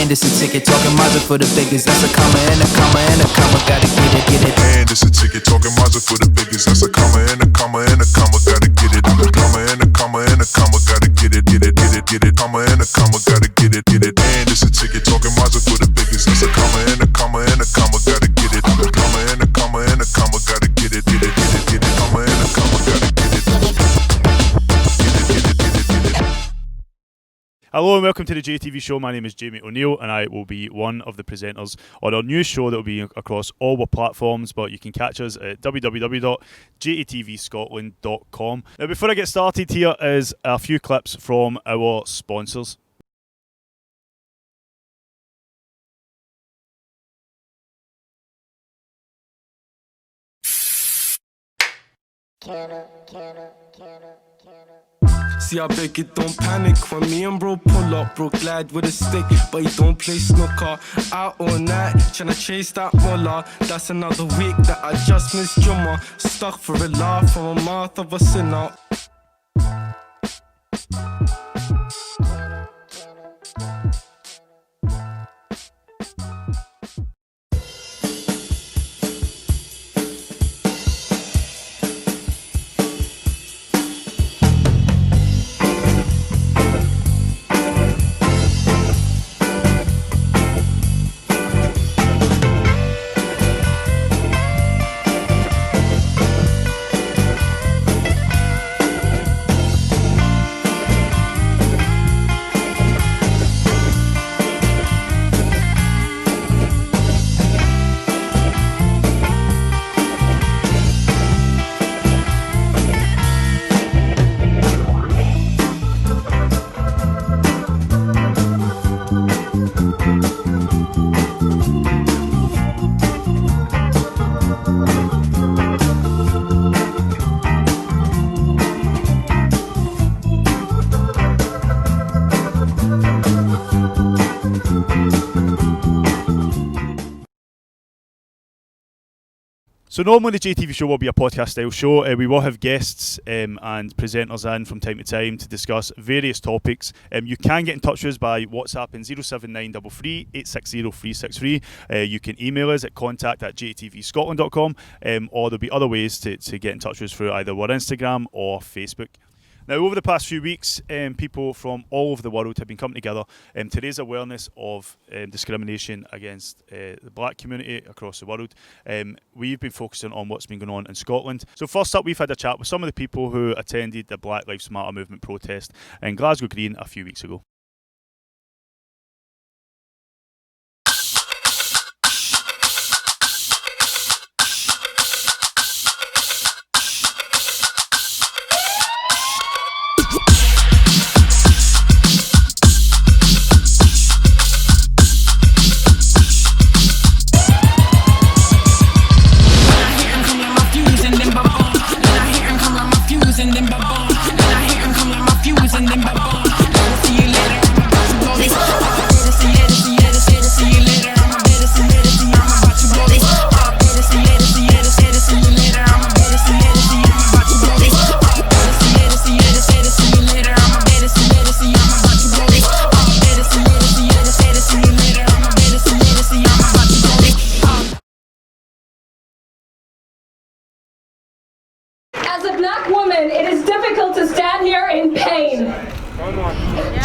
And it's a ticket talking Mazda for the biggest. That's a comma and a comma and a comma. Gotta get it. And it's a ticket talking Mazda for the biggest. That's a comma and a comma and a comma. Gotta get it. I'm a comma and a comma and a comma. Gotta get it. Comma and a comma. Gotta get it. And it's a ticket talking Mazda for the biggest. That's a comma and a comma and a comma. Gotta get it. I'm a comma and a comma and a comma. Gotta get it. Comma and a comma. Gotta get it. Hello and welcome to the JATV Show. My name is Jamie O'Neill and I will be one of the presenters on our new show that will be across all our platforms, but you can catch us at www.jatvscotland.com. Now before I get started, here is a few clips from our sponsors. See, I beg you don't panic when me and bro pull up. Bro glide with a stick, but he don't play snooker. Out all night, tryna chase that mullah. That's another week that I just missed Jumma. Stuck for a laugh from a mouth of a sinner. So normally the JATV Show will be a podcast style show. We will have guests and presenters in from time to time to discuss various topics. You can get in touch with us by WhatsApping 07933 860 363. You can email us at contact@jatvscotland.com, or there'll be other ways to get in touch with us through either our Instagram or Facebook. Now, over the past few weeks, people from all over the world have been coming together to raise awareness of discrimination against the black community across the world. We've been focusing on what's been going on in Scotland. So first up, we've had a chat with some of the people who attended the Black Lives Matter movement protest in Glasgow Green a few weeks ago. As a black woman, it is difficult to stand here in pain.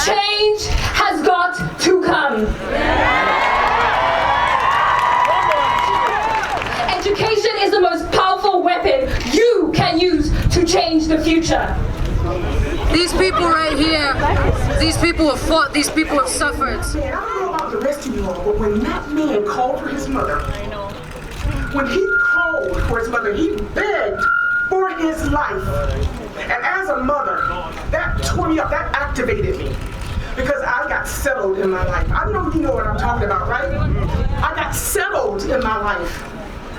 Change has got to come. Education is the most powerful weapon you can use to change the future. These people right here, these people have fought, these people have suffered. I don't know about the rest of you all, but when that man called for his mother, when he called for his mother, he begged for his life. And as a mother, that tore me up, that activated me. Because I got settled in my life. I know you know what I'm talking about, right? I got settled in my life.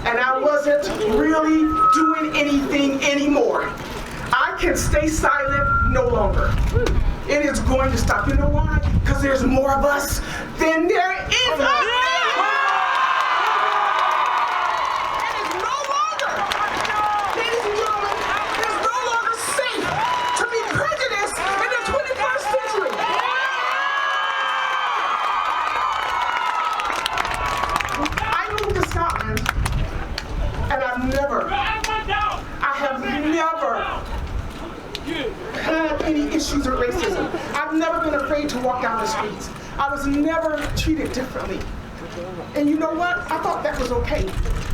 And I wasn't really doing anything anymore. I can stay silent no longer. It is going to stop. You know why? Because there's more of us than there is of us. issues with racism. I've never been afraid to walk down the streets. I was never treated differently. And you know what? I thought that was okay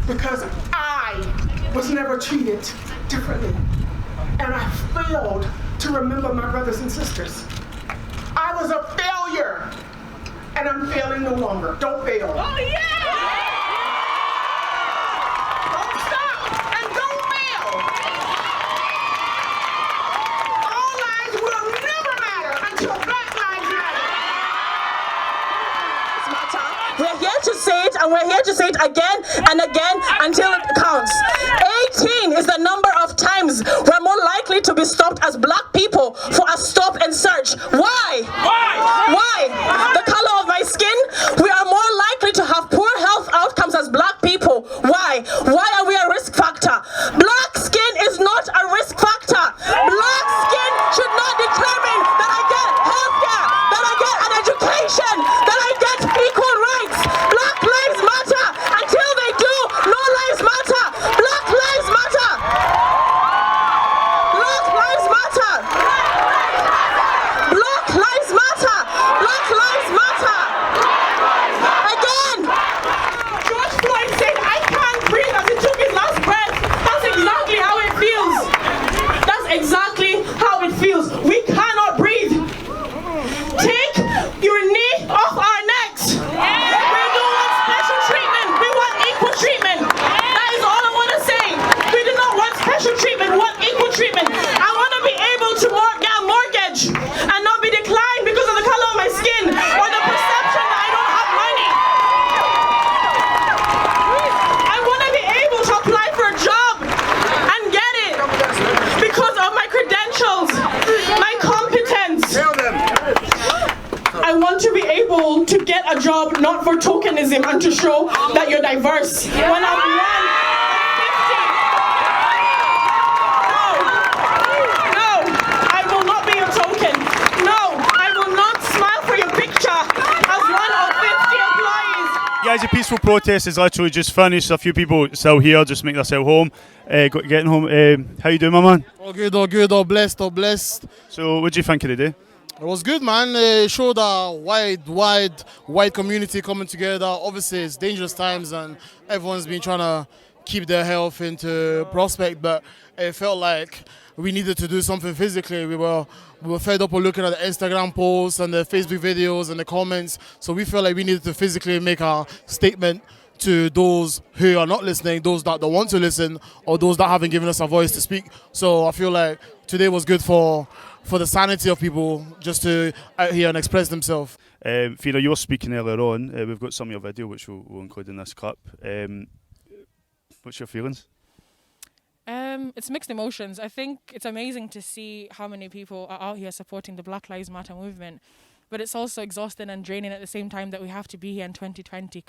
because I was never treated differently. And I failed to remember my brothers and sisters. I was a failure, and I'm failing no longer. Don't fail. Oh, yeah! Don't stop, and don't fail. All lives will never matter until Black lives matter. It's my time. We're here to say it, and we're here to say it again and again until it counts. 18 is the number of times we're more likely to be stopped as Black people for a stop and search. Why? Why? The color of my skin? We are more likely to have poor health outcomes as Black people. Why? Why are we a risk factor? Black skin is not a risk factor. Black skin should not determine that I get healthcare, that I get an education, that I get equal rights. Black lives matter. Until they do, no lives matter. Black lives matter. Black lives matter. Black lives matter. Black lives matter. Again. George Floyd said, "I can't breathe," as he took his last breath. That's exactly how it feels. That's exactly how it feels. We cannot breathe. Take your knee off our necks. We don't want special treatment. We want equal treatment. That is all I want to say. We do not want special treatment. We want equal treatment. I want to be able to get a mortgage and not be declined because of the color of my skin or the perception that I don't have money. I want to be able to apply for a job and get it because of my credentials, my competence. I want to be able to get a job not for tokenism and to show that you're diverse. When I'm 150, no, I will not be a token. No, I will not smile for your picture as one of 50 employees. Guys, the peaceful protest is literally just finished. A few people still here, just making themselves home. Getting home. How you doing, my man? All good, all blessed, all blessed. So, what do you think of the day? It was good, man. It showed a wide community coming together. Obviously, it's dangerous times and everyone's been trying to keep their health into prospect, but it felt like we needed to do something physically. We were fed up of looking at the Instagram posts and the Facebook videos and the comments, so we felt like we needed to physically make a statement to those who are not listening, those that don't want to listen, or those that haven't given us a voice to speak. So I feel like today was good for the sanity of people just to out here and express themselves. Fiona, you were speaking earlier on. We've got some of your video which we'll include in this clip. What's your feelings? It's mixed emotions. I think it's amazing to see how many people are out here supporting the Black Lives Matter movement, but it's also exhausting and draining at the same time that we have to be here in 2020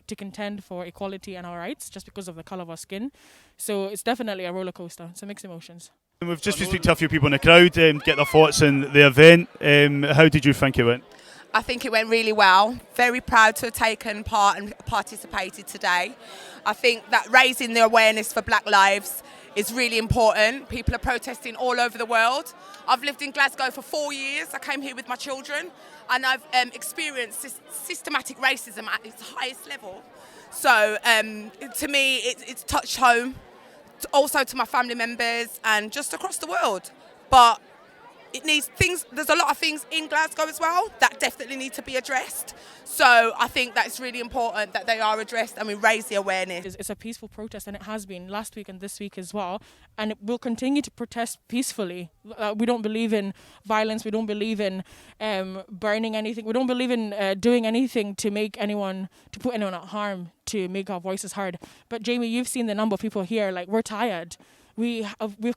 to contend for equality and our rights just because of the colour of our skin. So it's definitely a roller coaster. So mixed emotions. We've just been speaking to a few people in the crowd, get their thoughts on the event. How did you think it went? I think it went really well. Very proud to have taken part and participated today. I think that raising the awareness for Black lives is really important. People are protesting all over the world. I've lived in Glasgow for 4 years. I came here with my children and I've experienced systematic racism at its highest level. So to me, it's touched home, also to my family members and just across the world. But it needs things. There's a lot of things in Glasgow as well that definitely need to be addressed. So I think that it's really important that they are addressed and we raise the awareness. It's a peaceful protest, and it has been last week and this week as well. And it will continue to protest peacefully. We don't believe in violence. We don't believe in burning anything. We don't believe in doing anything to make anyone, to put anyone at harm, to make our voices heard. But Jamie, you've seen the number of people here. Like, we're tired. We've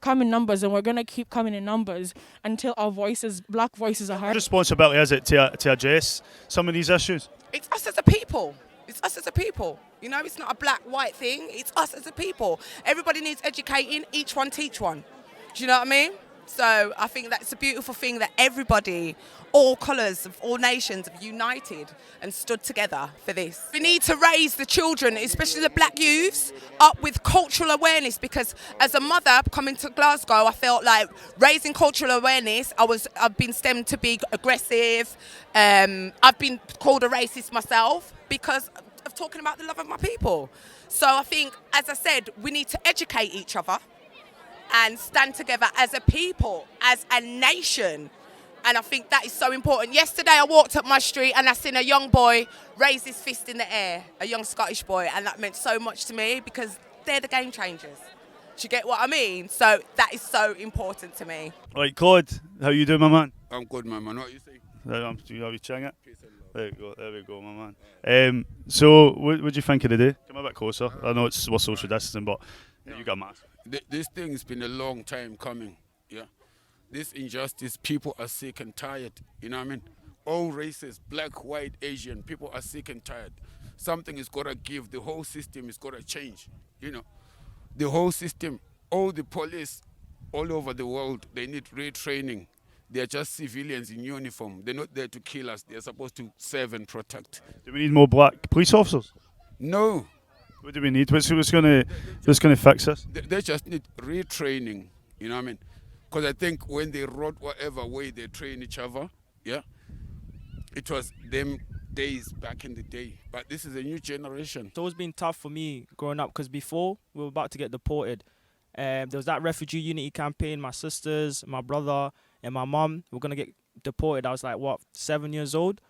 come in numbers, and we're going to keep coming in numbers until our voices, Black voices, are heard. What responsibility is it to address some of these issues? It's us as a people. It's us as a people. You know, it's not a black-white thing. It's us as a people. Everybody needs educating. Each one teach one. Do you know what I mean? So I think that's a beautiful thing that everybody, all colours of all nations, have united and stood together for this. We need to raise the children, especially the black youths, up with cultural awareness, because as a mother coming to Glasgow, I felt like raising cultural awareness, I've been stemmed to be aggressive. I've been called a racist myself because of talking about the love of my people. So I think, as I said, we need to educate each other and stand together as a people, as a nation. And I think that is so important. Yesterday I walked up my street and I seen a young boy raise his fist in the air, a young Scottish boy, and that meant so much to me because they're the game changers. Do you get what I mean? So that is so important to me. Right, Claude, how you doing, my man? I'm good, my man. What you say? I'm checking it. There we go, my man. So, what do you think of the day? Come a bit closer. I know we're social distancing, but you got a mask. This thing has been a long time coming, yeah. This injustice, people are sick and tired, you know what I mean? All races, black, white, Asian, people are sick and tired. Something is got to give, the whole system is got to change, you know. The whole system, all the police all over the world, they need retraining. They're just civilians in uniform. They're not there to kill us. They're supposed to serve and protect. Do we need more black police officers? No. What do we need? What's going to fix this? They just need retraining, you know what I mean? Because I think when they wrote whatever way they train each other, yeah, it was them days back in the day. But this is a new generation. It's always been tough for me growing up because before we were about to get deported, there was that refugee unity campaign. My sisters, my brother, and my mum were going to get deported. I was like, 7 years old?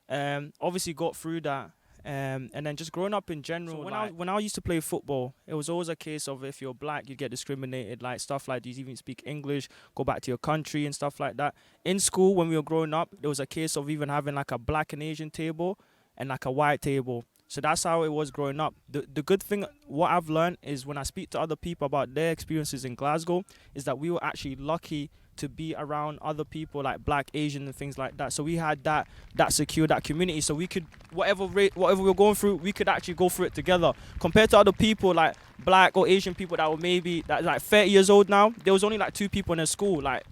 Obviously got through that. And then just growing up in general, so when I used to play football, it was always a case of if you're black, you get discriminated, like stuff like, do you even speak English, go back to your country and stuff like that. In school, when we were growing up, there was a case of even having like a black and Asian table and like a white table. So that's how it was growing up. The good thing, what I've learned is when I speak to other people about their experiences in Glasgow, is that we were actually lucky to be around other people like black, Asian and things like that. So we had that secure, that community. So we could, whatever we were going through, we could actually go through it together. Compared to other people like black or Asian people that were maybe like 30 years old now, there was only like 2 people in their school. Like,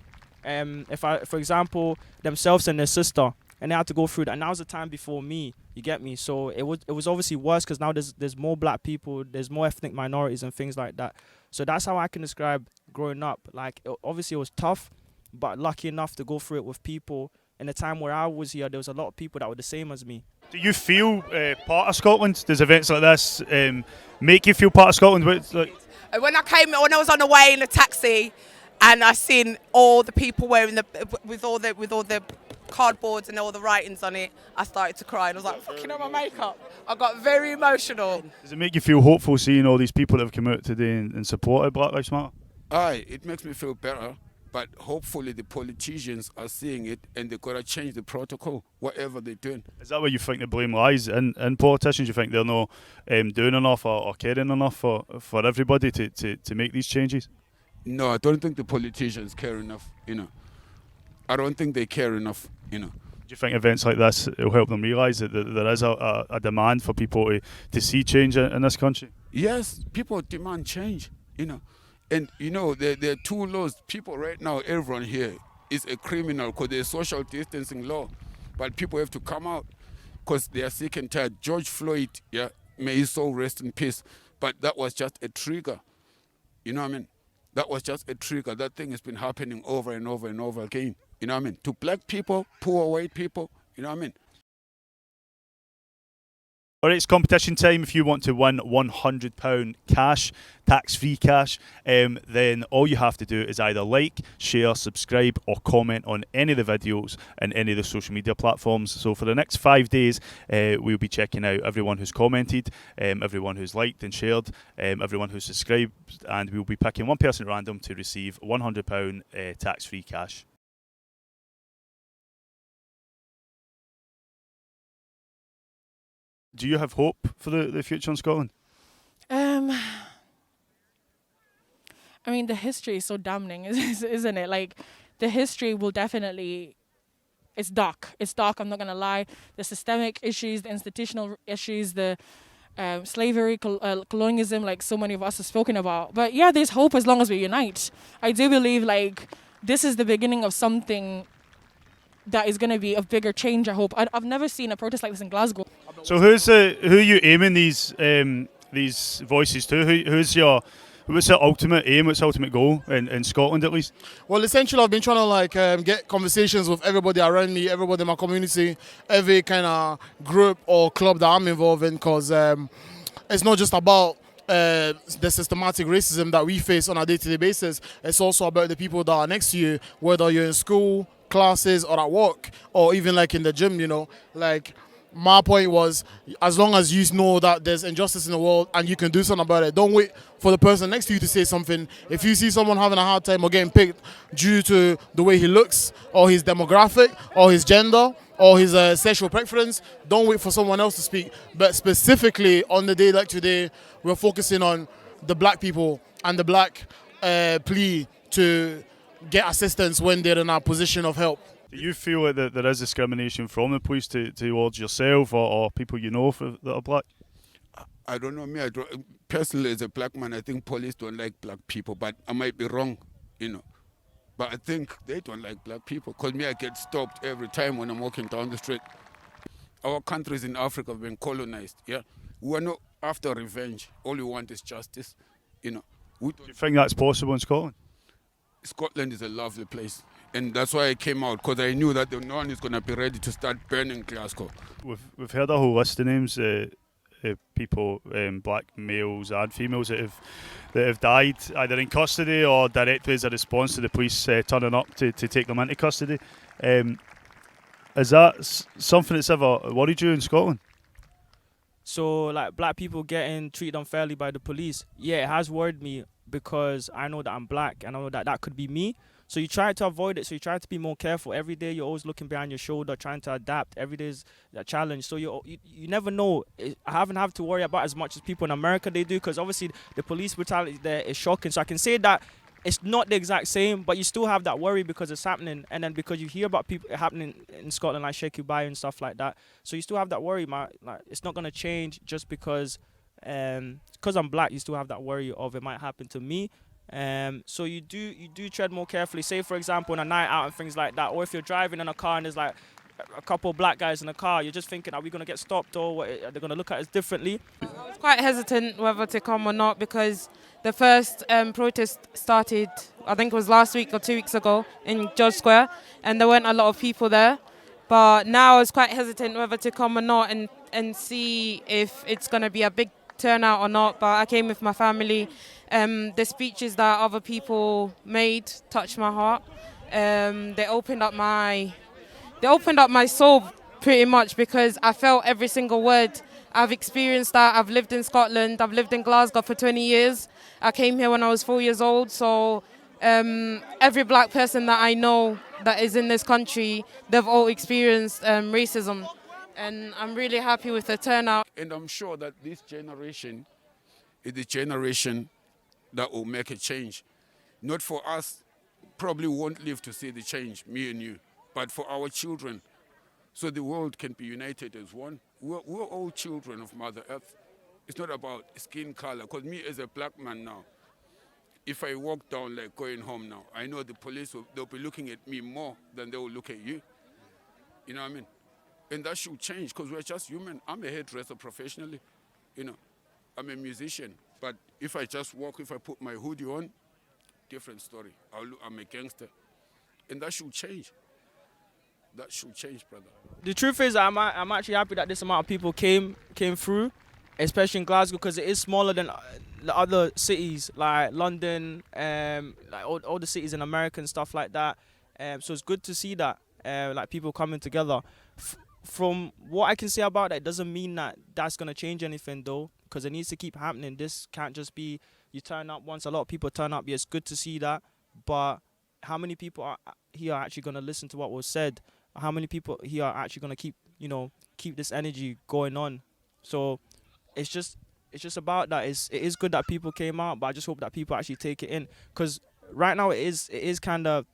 for example, themselves and their sister, and they had to go through that. And that was the time before me, you get me? So it was obviously worse because now there's more black people, there's more ethnic minorities and things like that. So that's how I can describe growing up. Like, obviously it was tough, but lucky enough to go through it with people. In the time where I was here, there was a lot of people that were the same as me. Do you feel part of Scotland? Does events like this make you feel part of Scotland? When I was on the way in the taxi, and I seen all the people wearing with all the cardboards and all the writings on it, I started to cry and I was like, fucking on my makeup. I got very emotional. Does it make you feel hopeful seeing all these people that have come out today and supported Black Lives Matter? Aye, it makes me feel better. But hopefully the politicians are seeing it and they've got to change the protocol, whatever they're doing. Is that where you think the blame lies? In politicians, you think they're not doing enough or caring enough for everybody to make these changes? No, I don't think the politicians care enough, you know. I don't think they care enough, you know. Do you think events like this will help them realise that there is a demand for people to see change in this country? Yes, people demand change, you know. And, you know, there are 2 laws. People right now, everyone here is a criminal because there's social distancing law. But people have to come out because they are sick and tired. George Floyd, yeah, may his soul rest in peace. But that was just a trigger. You know what I mean? That was just a trigger. That thing has been happening over and over and over again. You know what I mean? To black people, poor white people, you know what I mean? All right, it's competition time. If you want to win £100 cash, tax-free cash, then all you have to do is either like, share, subscribe or comment on any of the videos and any of the social media platforms. So for the next 5 days, we'll be checking out everyone who's commented, everyone who's liked and shared, everyone who's subscribed, and we'll be picking one person at random to receive £100 tax-free cash. Do you have hope for the future in Scotland? I mean, the history is so damning, isn't it? Like, the history will definitely... It's dark. It's dark, I'm not going to lie. The systemic issues, the institutional issues, the slavery, colonialism, like so many of us have spoken about. But yeah, there's hope as long as we unite. I do believe, like, this is the beginning of something that is going to be a bigger change, I hope. I've never seen a protest like this in Glasgow. So who are you aiming these voices to? What's your ultimate aim? What's the ultimate goal in Scotland, at least? Well, essentially, I've been trying to get conversations with everybody around me, everybody in my community, every kind of group or club that I'm involved in, because it's not just about the systematic racism that we face on a day-to-day basis. It's also about the people that are next to you, whether you're in school, classes, or at work, or even like in the gym, my point was, as long as you know that there's injustice in the world and you can do something about it, don't wait for the person next to you to say something. If you see someone having a hard time or getting picked due to the way he looks, or his demographic, or his gender, or his sexual preference, don't wait for someone else to speak. But specifically on the day like today, we're focusing on the black people and the black plea to get assistance when they're in a position of help. Do you feel that there is discrimination from the police towards yourself or people you know that are black? I don't know. Personally, as a black man, I think police don't like black people, but I might be wrong, But I think they don't like black people, because I get stopped every time when I'm walking down the street. Our countries in Africa have been colonized, yeah? We're not after revenge. All we want is justice, Do you think that's possible in Scotland? Scotland is a lovely place. And that's why I came out, because I knew that no one is going to be ready to start burning Glasgow. We've heard a whole list of names, people, black males and females that have died either in custody or directly as a response to the police turning up to take them into custody. Is that something that's ever worried you in Scotland? So, like, black people getting treated unfairly by the police, yeah, it has worried me, because I know that I'm black and I know that could be me. So you try to avoid it. So you try to be more careful. Every day you're always looking behind your shoulder, trying to adapt. Every day is a challenge. So you never know. I haven't had to worry about as much as people in America they do, because obviously the police brutality there is shocking. So I can say that it's not the exact same, but you still have that worry because it's happening. And then because you hear about people happening in Scotland, like Sheku Bayoh and stuff like that. So you still have that worry. It's not going to change just because I'm black. You still have that worry of it might happen to me. So you do tread more carefully. Say, for example, on a night out and things like that, or if you're driving in a car and there's like a couple of black guys in the car, you're just thinking, are we going to get stopped, or what, are they going to look at us differently? I was quite hesitant whether to come or not, because the first protest started, I think it was last week or 2 weeks ago in George Square, and there weren't a lot of people there. But now I was quite hesitant whether to come or not and see if it's going to be a big turnout or not. But I came with my family. The speeches that other people made touched my heart. They opened up my soul pretty much, because I felt every single word. I've experienced that. I've lived in Scotland. I've lived in Glasgow for 20 years. I came here when I was 4 years old. So every black person that I know that is in this country, they've all experienced racism. And I'm really happy with the turnout. And I'm sure that this generation is the generation that will make a change. Not for us, probably won't live to see the change, me and you, but for our children, so the world can be united as one. We're all children of Mother Earth. It's not about skin color, because me as a black man now, if I walk down like going home now, I know the police, they'll be looking at me more than they will look at you. You know what I mean? And that should change, because we're just human. I'm a hairdresser professionally, I'm a musician. But if I just walk, if I put my hoodie on, different story. I'm a gangster. And that should change. That should change, brother. The truth is, I'm actually happy that this amount of people came through, especially in Glasgow, because it is smaller than the other cities, like London, like all the cities in America and stuff like that. So it's good to see that, like people coming together. From what I can say about that, it doesn't mean that that's going to change anything, though, because it needs to keep happening. This can't just be you turn up once. A lot of people turn up. Yeah, it's good to see that, but how many people are here actually going to listen to what was said? How many people here are actually going to keep this energy going on? So it's just about that. It is good that people came out, but I just hope that people actually take it in, because right now it is kind of,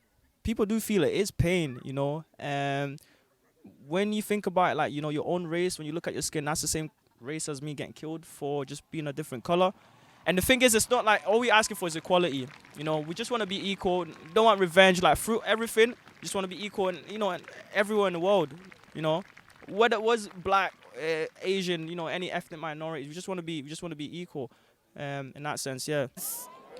people do feel it is pain, and when you think about it, like, your own race, when you look at your skin, that's the same race as me getting killed for just being a different color. And the thing is, it's not like all we're asking for is equality. You know, we just want to be equal. Don't want revenge, like through everything. Just want to be equal, and you know, and everywhere in the world. You know, whether it was black, Asian, you know, any ethnic minority, we just want to be equal. In that sense, yeah.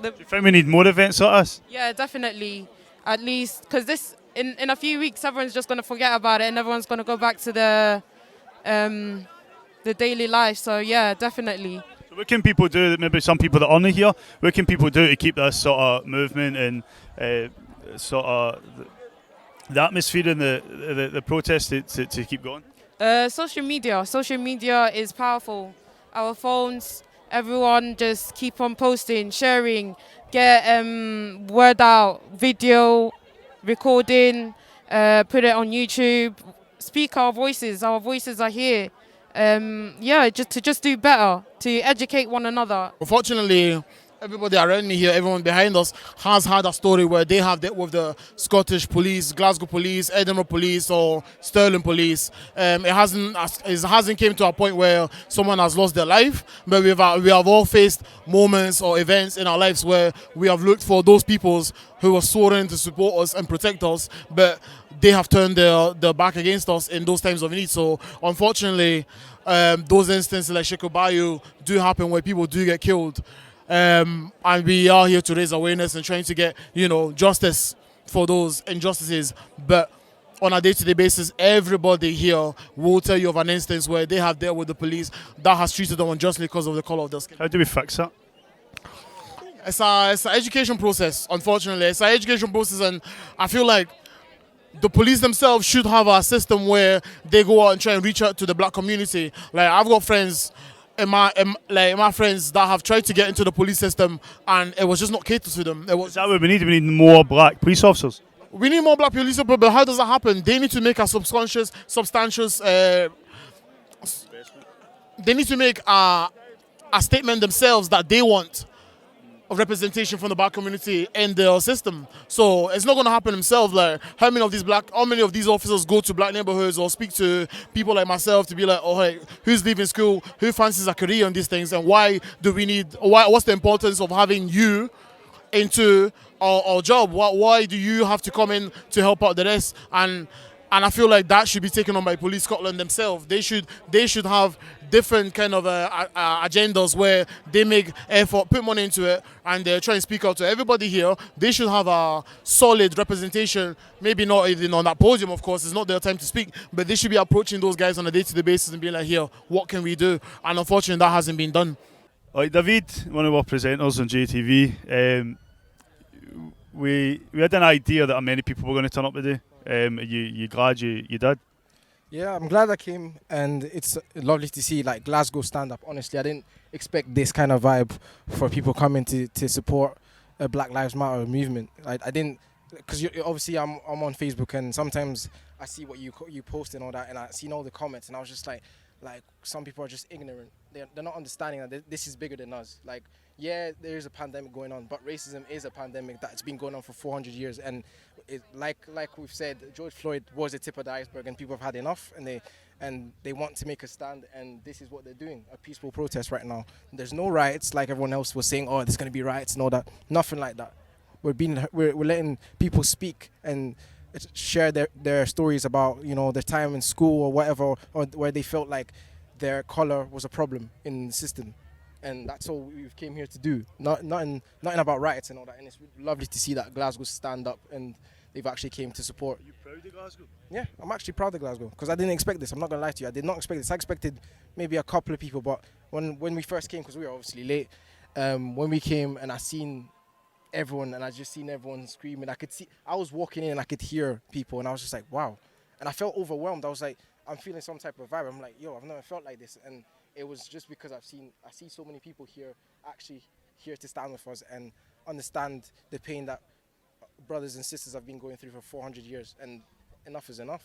Do you think we need more events like us? Yeah, definitely. At least, because this in a few weeks, everyone's just gonna forget about it, and everyone's gonna go back to the daily life. So yeah, definitely. So what can people do? Maybe some people that aren't here. What can people do to keep this sort of movement and sort of the atmosphere and the protest to keep going? Social media is powerful. Our phones, everyone just keep on posting, sharing, get word out, video, recording, put it on YouTube, speak our voices are here. Just do better, to educate one another. Unfortunately, everybody around me here, everyone behind us, has had a story where they have dealt with the Scottish police, Glasgow police, Edinburgh police, or Stirling police. It hasn't came to a point where someone has lost their life, but we have all faced moments or events in our lives where we have looked for those peoples who were sworn to support us and protect us, but they have turned their back against us in those times of need. So unfortunately, those instances like Sheku Bayoh do happen where people do get killed. And we are here to raise awareness and trying to get, you know, justice for those injustices. But on a day-to-day basis, everybody here will tell you of an instance where they have dealt with the police that has treated them unjustly because of the color of their skin. How do we fix that? It's an education process, unfortunately. It's an education process, and I feel like the police themselves should have a system where they go out and try and reach out to the black community. Like, I've got friends in my friends that have tried to get into the police system, and it was just not catered to them. Is that what we need? We need more black police officers. We need more black police officers, but how does that happen? They need to make a substantial. They need to make a statement themselves that they want of representation from the black community in the system. So it's not going to happen themselves. Like, how many of these officers go to black neighborhoods or speak to people like myself to be like, oh, hey, who's leaving school, who fancies a career on these things, and what's the importance of having you into our job? Why do you have to come in to help out the rest? And I feel like that should be taken on by Police Scotland themselves. They should have different kind of agendas where they make effort, put money into it, and they try and speak out to everybody here. They should have a solid representation, maybe not even on that podium, of course, it's not their time to speak, but they should be approaching those guys on a day-to-day basis and being like, here, what can we do? And unfortunately, that hasn't been done. Like David, one of our presenters on JATV, we had an idea that many people were going to turn up today. You glad you did? Yeah, I'm glad I came, and it's lovely to see like Glasgow stand up. Honestly, I didn't expect this kind of vibe for people coming to support a Black Lives Matter movement. I didn't, because obviously I'm on Facebook, and sometimes I see what you post and all that, and I seen all the comments, and I was just like some people are just ignorant. They're not understanding that this is bigger than us. Like, yeah, there is a pandemic going on, but racism is a pandemic that's been going on for 400 years. And like we've said, George Floyd was the tip of the iceberg, and people have had enough, and they want to make a stand, and this is what they're doing, a peaceful protest right now. There's no riots like everyone else was saying, oh, there's going to be riots and all that. Nothing like that. We're letting people speak and share their stories about, you know, their time in school or whatever, or where they felt like their color was a problem in the system. And that's all we came here to do. Nothing about riots and all that. And it's lovely to see that Glasgow stand up and they've actually came to support. Are you proud of Glasgow? Yeah, I'm actually proud of Glasgow, because I didn't expect this. I'm not going to lie to you. I did not expect this. I expected maybe a couple of people, but when we first came, because we were obviously late, when we came and I seen everyone, and I just seen everyone screaming, I was walking in and I could hear people, and I was just like, wow. And I felt overwhelmed. I was like, I'm feeling some type of vibe. I'm like, yo, I've never felt like this. And it was just because I see so many people here actually here to stand with us and understand the pain that brothers and sisters have been going through for 400 years, and enough is enough.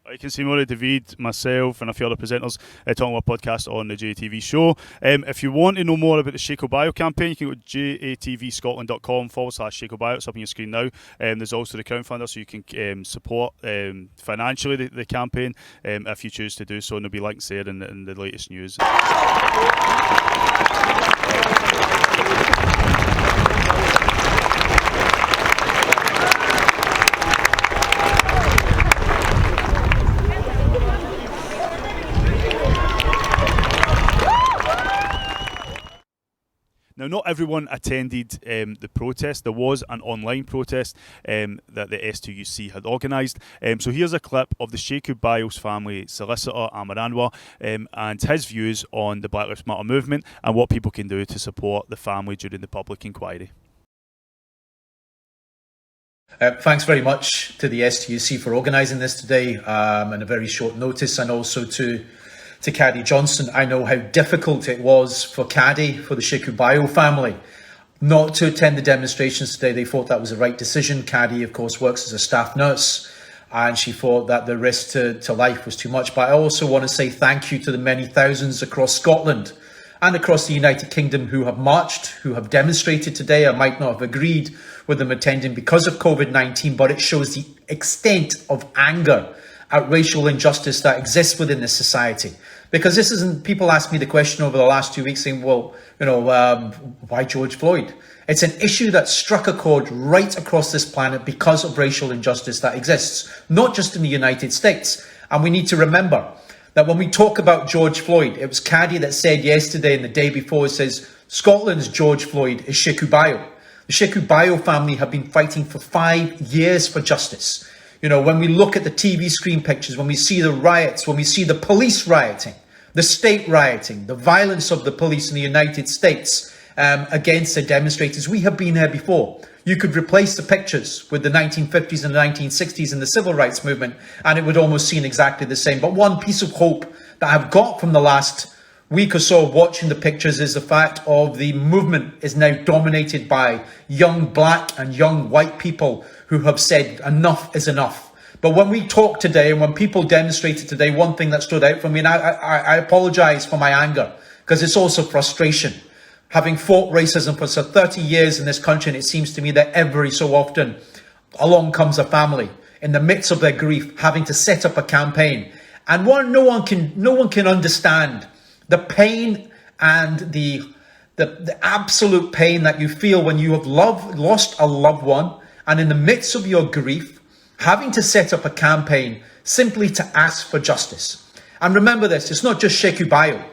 You can see more of David, myself, and a few other presenters talking about a podcast on the JATV Show. If you want to know more about the Sheku Bayoh campaign, you can go to jatvscotland.com/Sheku Bayoh. It's up on your screen now. There's also the crowdfunder, so you can support financially the campaign if you choose to do so, and there'll be links there in the latest news. Now, not everyone attended the protest. There was an online protest that the STUC had organised. So here's a clip of the Sheku Bayoh's family solicitor, Aamer Anwar, and his views on the Black Lives Matter movement and what people can do to support the family during the public inquiry. Thanks very much to the STUC for organising this today and a very short notice, and also to Caddy Johnson. I know how difficult it was for Caddy, for the Sheku Bayoh family, not to attend the demonstrations today. They thought that was the right decision. Caddy, of course, works as a staff nurse, and she thought that the risk to life was too much. But I also want to say thank you to the many thousands across Scotland and across the United Kingdom who have marched, who have demonstrated today. I might not have agreed with them attending because of COVID-19, but it shows the extent of anger at racial injustice that exists within this society. Because this isn't, people ask me the question over the last 2 weeks saying, well, why George Floyd? It's an issue that struck a chord right across this planet because of racial injustice that exists, not just in the United States. And we need to remember that when we talk about George Floyd, it was Caddy that said yesterday and the day before, it says, Scotland's George Floyd is Sheku Bayoh. The Sheku Bayoh family have been fighting for 5 years for justice. You know, when we look at the TV screen pictures, when we see the riots, when we see the police rioting, the state rioting, the violence of the police in the United States against the demonstrators, we have been there before. You could replace the pictures with the 1950s and the 1960s and the civil rights movement, and it would almost seem exactly the same. But one piece of hope that I've got from the last week or so of watching the pictures is the fact of the movement is now dominated by young black and young white people who have said enough is enough. But when we talk today and when people demonstrated today, one thing that stood out for me, and I apologise for my anger, because it's also frustration. Having fought racism for 30 years in this country, and it seems to me that every so often along comes a family in the midst of their grief, having to set up a campaign. And no one can understand the pain and the absolute pain that you feel when you have lost a loved one, and in the midst of your grief, having to set up a campaign simply to ask for justice. And remember this, it's not just Sheku Bayoh.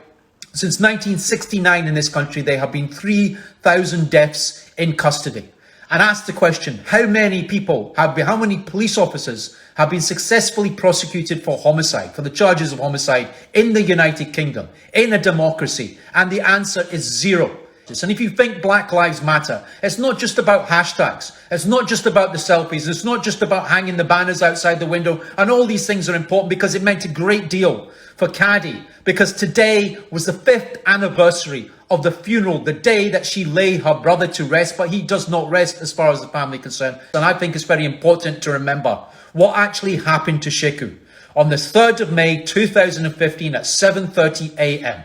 Since 1969 in this country, there have been 3,000 deaths in custody. And ask the question, how many police officers have been successfully prosecuted for homicide, for the charges of homicide in the United Kingdom, in a democracy? And the answer is zero. And if you think Black Lives Matter, it's not just about hashtags. It's not just about the selfies. It's not just about hanging the banners outside the window. And all these things are important because it meant a great deal for Caddy. Because today was the 5th anniversary of the funeral, the day that she lay her brother to rest. But he does not rest as far as the family is concerned. And I think it's very important to remember what actually happened to Sheku on the 3rd of May 2015 at 7:30 a.m.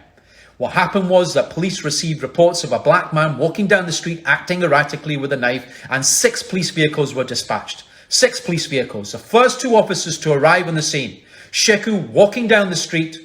What happened was that police received reports of a black man walking down the street acting erratically with a knife, and 6 police vehicles were dispatched. 6 police vehicles. The first 2 officers to arrive on the scene. Sheku walking down the street,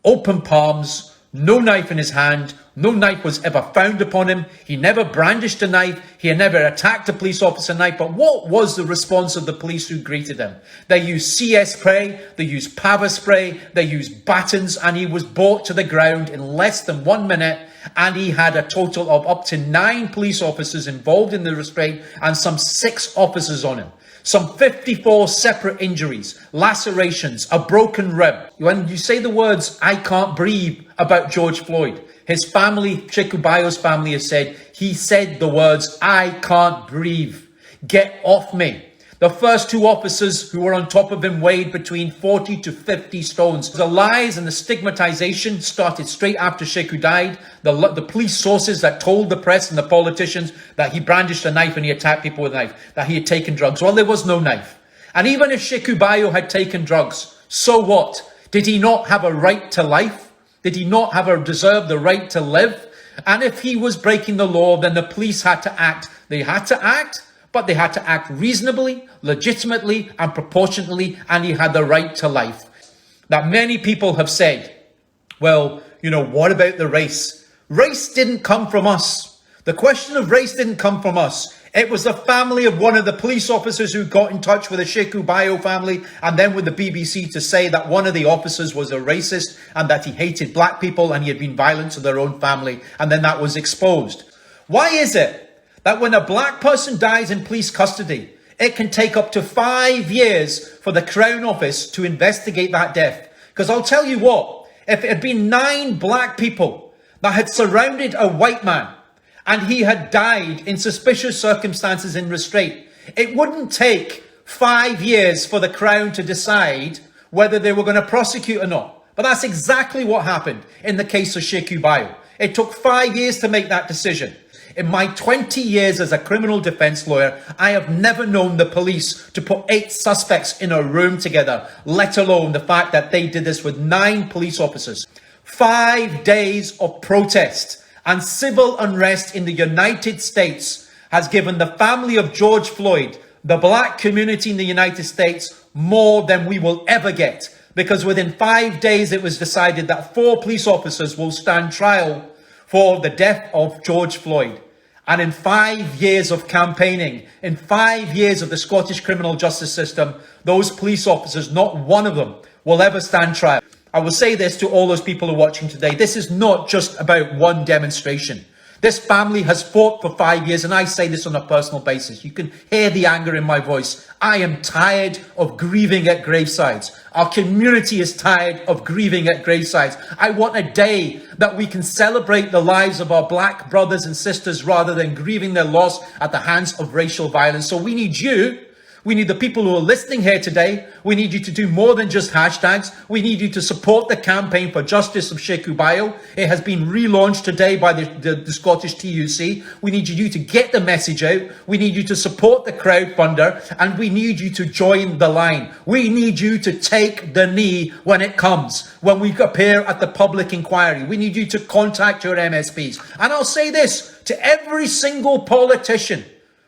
open palms, no knife in his hand. No knife was ever found upon him. He never brandished a knife. He had never attacked a police officer knife. But what was the response of the police who greeted him? They used CS spray, they used pepper spray, they used batons, and he was brought to the ground in less than 1 minute. And he had a total of up to 9 police officers involved in the restraint and some 6 officers on him. Some 54 separate injuries, lacerations, a broken rib. When you say the words, "I can't breathe," about George Floyd, his family, Sheku Bayoh's family, has said, he said the words, "I can't breathe. Get off me." The first 2 officers who were on top of him weighed between 40 to 50 stones. The lies and the stigmatization started straight after Sheku died. The police sources that told the press and the politicians that he brandished a knife and he attacked people with a knife, that he had taken drugs. Well, there was no knife. And even if Sheku Bayoh had taken drugs, So what? Did he not have a right to life? Did he not deserve the right to live? And if he was breaking the law, then the police had to act. They had to act, but they had to act reasonably, legitimately, and proportionately, and he had the right to life. Now, many people have said, well, you know, what about the race? Race didn't come from us. The question of race didn't come from us. It was the family of one of the police officers who got in touch with the Sheku Bayoh family and then with the BBC to say that one of the officers was a racist and that he hated black people and he had been violent to their own family. And then that was exposed. Why is it that when a black person dies in police custody, it can take up to 5 years for the Crown Office to investigate that death? Because I'll tell you what, if it had been 9 black people that had surrounded a white man and he had died in suspicious circumstances in restraint, it wouldn't take 5 years for the Crown to decide whether they were going to prosecute or not. But that's exactly what happened in the case of Sheku Bayoh. It took 5 years to make that decision. In my 20 years as a criminal defense lawyer, I have never known the police to put 8 suspects in a room together, let alone the fact that they did this with 9 police officers. 5 days of protest and civil unrest in the United States has given the family of George Floyd, the black community in the United States, more than we will ever get. Because within 5 days, it was decided that 4 police officers will stand trial for the death of George Floyd. And in 5 years of campaigning, in 5 years of the Scottish criminal justice system, those police officers, not one of them, will ever stand trial. I will say this to all those people who are watching today. This is not just about one demonstration. This family has fought for 5 years, and I say this on a personal basis. You can hear the anger in my voice. I am tired of grieving at gravesides. Our community is tired of grieving at gravesides. I want a day that we can celebrate the lives of our black brothers and sisters rather than grieving their loss at the hands of racial violence. So we need you. We need the people who are listening here today. We need you to do more than just hashtags. We need you to support the campaign for justice of Sheku Bayoh. It has been relaunched today by the Scottish TUC. We need you to get the message out. We need you to support the crowdfunder, and we need you to join the line. We need you to take the knee when it comes, when we appear at the public inquiry. We need you to contact your MSPs. And I'll say this to every single politician,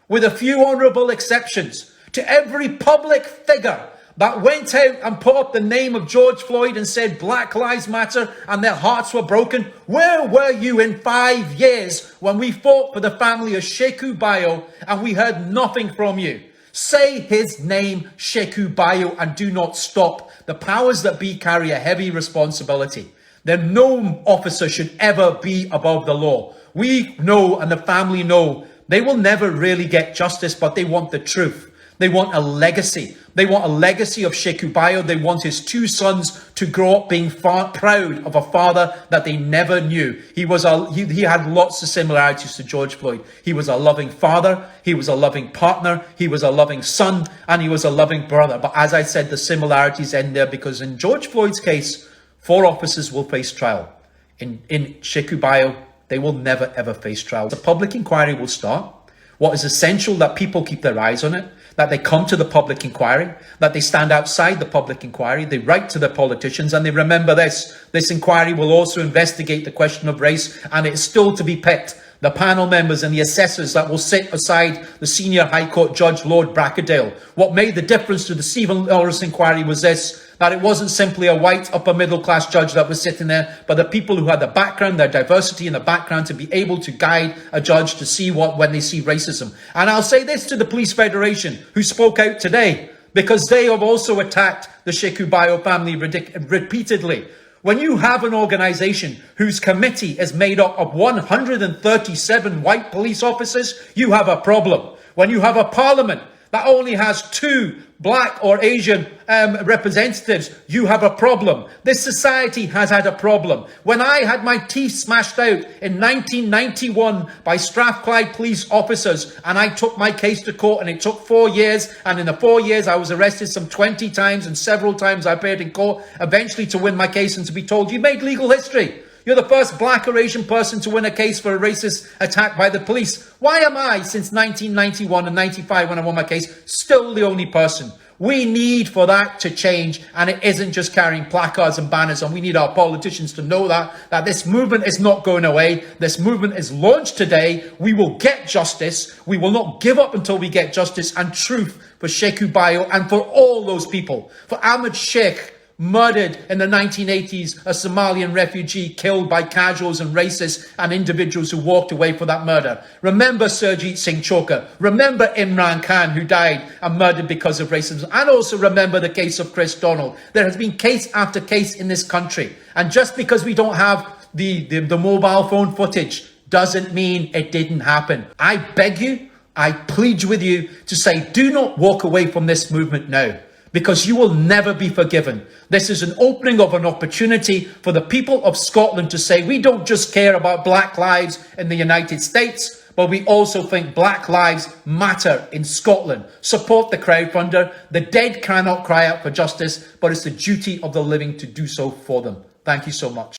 with a few honourable exceptions, to every public figure that went out and put up the name of George Floyd and said Black Lives Matter and their hearts were broken. Where were you in 5 years when we fought for the family of Sheku Bayoh and we heard nothing from you? Say his name, Sheku Bayoh, and do not stop. The powers that be carry a heavy responsibility. Then no officer should ever be above the law. We know, and the family know, they will never really get justice, but they want the truth. They want a legacy. They want a legacy of Sheku Bayoh. They want his 2 sons to grow up being proud of a father that they never knew. He had lots of similarities to George Floyd. He was a loving father. He was a loving partner. He was a loving son. And he was a loving brother. But as I said, the similarities end there because in George Floyd's case, 4 officers will face trial. In Sheku Bayoh, they will never ever face trial. The public inquiry will start. What is essential that people keep their eyes on it, that they come to the public inquiry, that they stand outside the public inquiry, they write to their politicians, and they remember this. This inquiry will also investigate the question of race, and it is still to be picked. The panel members and the assessors that will sit aside the senior High Court Judge Lord Brackadale. What made the difference to the Stephen Norris inquiry was this, that it wasn't simply a white upper middle class judge that was sitting there, but the people who had the background, their diversity in the background to be able to guide a judge to see when they see racism. And I'll say this to the Police Federation who spoke out today, because they have also attacked the Sheku Bayoh family repeatedly. When you have an organisation whose committee is made up of 137 white police officers, you have a problem. When you have a parliament that only has 2 black or Asian representatives, you have a problem. This society has had a problem. When I had my teeth smashed out in 1991 by Strathclyde police officers and I took my case to court and it took 4 years, and in the 4 years I was arrested some 20 times and several times I appeared in court, eventually to win my case and to be told, you made legal history. You're the first black or Asian person to win a case for a racist attack by the police. Why am I, since 1991 and 95 when I won my case, still the only person? We need for that to change, and it isn't just carrying placards and banners, and we need our politicians to know that this movement is not going away. This movement is launched today. We will get justice. We will not give up until we get justice and truth for Sheku Bayoh and for all those people. For Ahmed Sheikh, murdered in the 1980s, a Somalian refugee killed by casuals and racists and individuals who walked away for that murder. Remember Surjit Singh Chokha. Remember Imran Khan, who died and murdered because of racism. And also remember the case of Chris Donald. There has been case after case in this country. And just because we don't have the mobile phone footage doesn't mean it didn't happen. I beg you, I plead with you to say, do not walk away from this movement now, because you will never be forgiven. This is an opening of an opportunity for the people of Scotland to say, we don't just care about black lives in the United States, but we also think black lives matter in Scotland. Support the crowdfunder. The dead cannot cry out for justice, but it's the duty of the living to do so for them. Thank you so much.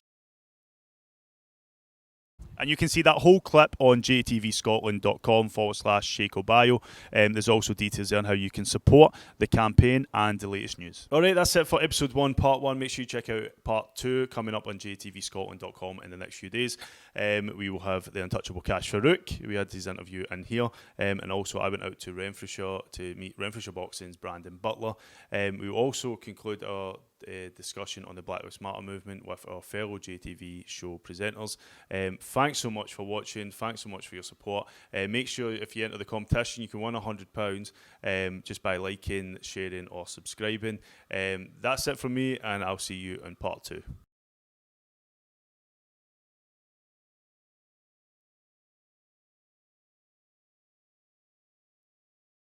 And you can see that whole clip on jatvscotland.com/Sheku Bayoh. There's also details there on how you can support the campaign and the latest news. All right, that's it for episode 1, part 1. Make sure you check out part 2 coming up on jatvscotland.com in the next few days. We will have the Untouchable Kash Farooq. We had his interview in here. And also I went out to Renfrewshire to meet Renfrewshire Boxing's Brandon Butler. We will also conclude our discussion on the Black Lives Matter movement with our fellow JATV show presenters. Thanks so much for watching. Thanks so much for your support. Make sure if you enter the competition, you can win £100 just by liking, sharing or subscribing. That's it from me, and I'll see you in part 2.